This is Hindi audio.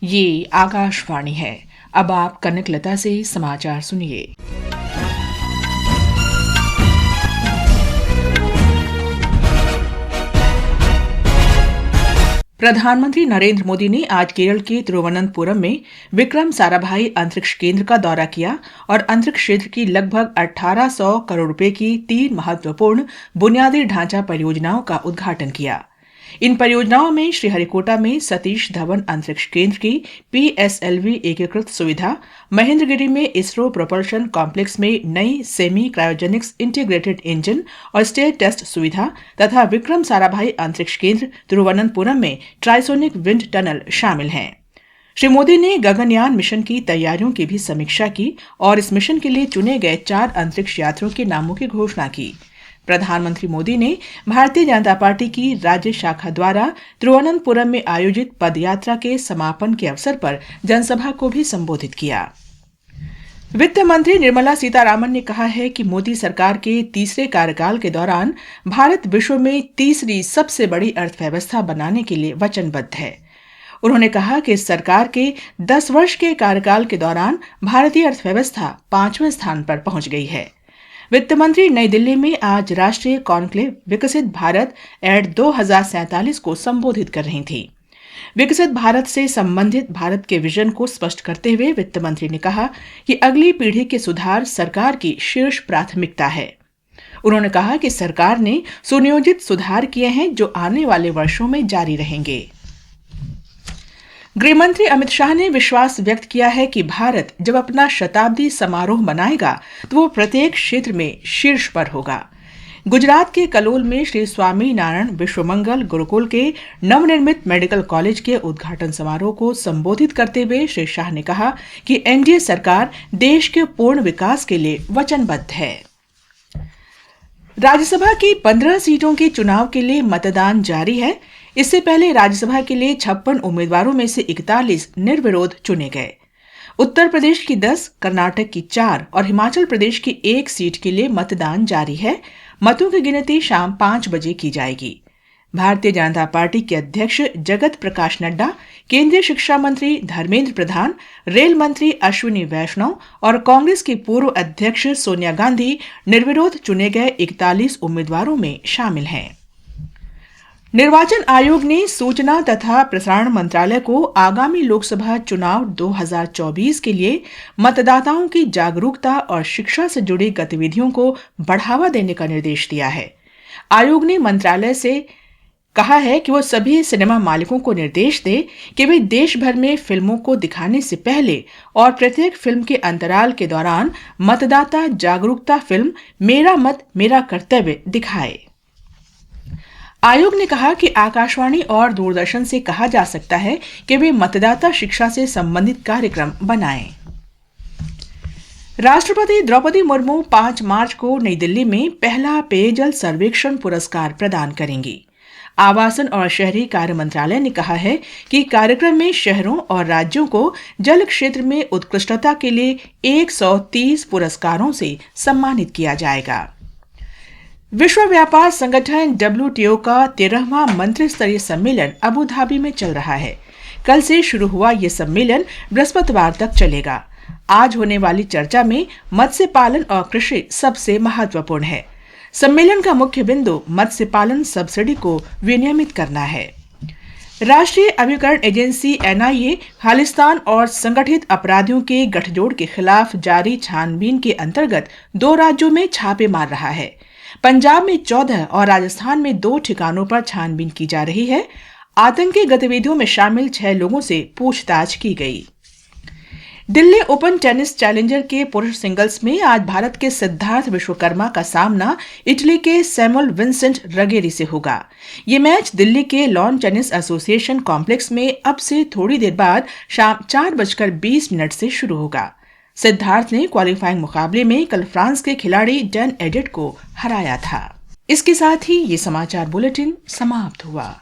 ये आकाशवाणी है। अब आप कनकलता से समाचार सुनिए। प्रधानमंत्री नरेंद्र मोदी ने आज केरल के तिरुवनंतपुरम में विक्रम साराभाई अंतरिक्ष केंद्र का दौरा किया और अंतरिक्ष क्षेत्र की लगभग 1800 करोड़ रुपए की 3 महत्वपूर्ण बुनियादी ढांचा परियोजनाओं का उद्घाटन किया। इन परियोजनाओं में श्रीहरिकोटा में सतीश धवन अंतरिक्ष केंद्र की PSLV एकीकृत सुविधा, महेंद्रगिरी में इसरो प्रोपल्शन कॉम्प्लेक्स में नई सेमी क्रायोजेनिक्स इंटीग्रेटेड इंजन और स्टेट टेस्ट सुविधा तथा विक्रम साराभाई अंतरिक्ष केंद्र तिरुवनंतपुरम में ट्राइसोनिक विंड टनल शामिल हैं। श्री मोदी ने गगनयान मिशन की तैयारियों की भी समीक्षा की और इस मिशन के लिए चुने गए 4 अंतरिक्ष यात्रियों के नामों की घोषणा की। प्रधानमंत्री मोदी ने भारतीय जनता पार्टी की राज्य शाखा द्वारा तिरुवनंतपुरम में आयोजित पदयात्रा के समापन के अवसर पर जनसभा को भी संबोधित किया। वित्त मंत्री निर्मला सीतारामन ने कहा है कि मोदी सरकार के तीसरे कार्यकाल के दौरान भारत विश्व में तीसरी सबसे बड़ी अर्थव्यवस्था बनाने के लिए वचनबद्ध है। उन्होंने कहा कि इस सरकार के 10 वर्ष के कार्यकाल के दौरान भारतीय अर्थव्यवस्था 5वें स्थान पर पहुंच गई है। वित्त मंत्री नई दिल्ली में आज राष्ट्रीय कॉन्क्लेव विकसित भारत एड 2047 को संबोधित कर रही थी। विकसित भारत से संबंधित भारत के विजन को स्पष्ट करते हुए वित्त मंत्री ने कहा कि अगली पीढ़ी के सुधार सरकार की शीर्ष प्राथमिकता है। उन्होंने कहा कि सरकार ने सुनियोजित सुधार किए हैं जो आने वाले वर्षों में जारी रहेंगे। गृहमंत्री अमित शाह ने विश्वास व्यक्त किया है कि भारत जब अपना शताब्दी समारोह मनाएगा तो वो प्रत्येक क्षेत्र में शीर्ष पर होगा। गुजरात के कलोल में श्री स्वामी नारायण विश्वमंगल गुरुकुल के नवनिर्मित मेडिकल कॉलेज के उद्घाटन समारोह को संबोधित करते हुए श्री शाह ने कहा कि एनडीए सरकार देश के पूर्ण विकास के लिए वचनबद्ध है। राज्यसभा की 15 सीटों के चुनाव के लिए मतदान जारी है। इससे पहले राज्यसभा के लिए 56 उम्मीदवारों में से 41 निर्विरोध चुने गए। उत्तर प्रदेश की 10, कर्नाटक की 4 और हिमाचल प्रदेश की 1 सीट के लिए मतदान जारी है। मतों की गिनती शाम 5 बजे की जाएगी। भारतीय जनता पार्टी के अध्यक्ष जगत प्रकाश नड्डा, केंद्रीय शिक्षा मंत्री धर्मेंद्र प्रधान, रेल मंत्री अश्विनी वैष्णव और कांग्रेस की पूर्व अध्यक्ष सोनिया गांधी निर्विरोध चुने गए 41 उम्मीदवारों में शामिल हैं। निर्वाचन आयोग ने सूचना तथा प्रसारण मंत्रालय को आगामी लोकसभा चुनाव 2024 के लिए मतदाताओं की जागरूकता और शिक्षा से जुड़ी गतिविधियों को बढ़ावा देने का निर्देश दिया है। आयोग ने मंत्रालय से कहा है कि वो सभी सिनेमा मालिकों को निर्देश दे कि वे देश भर में फिल्मों को दिखाने से पहले और प्रत्येक फिल्म के अंतराल के दौरान मतदाता जागरूकता फिल्म मेरा मत मेरा कर्तव्य दिखाए। आयोग ने कहा कि आकाशवाणी और दूरदर्शन से कहा जा सकता है कि वे मतदाता शिक्षा से संबंधित कार्यक्रम बनाएं। राष्ट्रपति द्रौपदी मुर्मू 5 मार्च को नई दिल्ली में पहला पेयजल सर्वेक्षण पुरस्कार प्रदान करेंगी। आवासन और शहरी कार्य मंत्रालय ने कहा है कि कार्यक्रम में शहरों और राज्यों को जल क्षेत्र में उत्कृष्टता के लिए 130 पुरस्कारों से सम्मानित किया जाएगा। विश्व व्यापार संगठन WTO का 13वां मंत्रिस्तरीय सम्मेलन अबू धाबी में चल रहा है। कल से शुरू हुआ ये सम्मेलन बृहस्पतिवार तक चलेगा। आज होने वाली चर्चा में मत्स्य पालन और कृषि सबसे महत्वपूर्ण है। सम्मेलन का मुख्य बिंदु मत्स्य पालन सब्सिडी को विनियमित करना है। राष्ट्रीय अभिकरण एजेंसी NIA खालिस्तान और संगठित अपराधियों के गठजोड़ के खिलाफ जारी छानबीन के अंतर्गत 2 राज्यों में छापे मार रहा है। पंजाब में 14 और राजस्थान में 2 ठिकानों पर छानबीन की जा रही है। आतंकी गतिविधियों में शामिल 6 लोगों से पूछताछ की गई। दिल्ली ओपन टेनिस चैलेंजर के पुरुष सिंगल्स में आज भारत के सिद्धार्थ विश्वकर्मा का सामना इटली के सैमुअल विंसेंट रगेरी से होगा। ये मैच दिल्ली के लॉन टेनिस एसोसिएशन कॉम्प्लेक्स में अब से थोड़ी देर बाद शाम 4:20 से शुरू होगा। सिद्धार्थ ने क्वालिफाइंग मुकाबले में कल फ्रांस के खिलाड़ी डैन एडेट को हराया था। इसके साथ ही ये समाचार बुलेटिन समाप्त हुआ।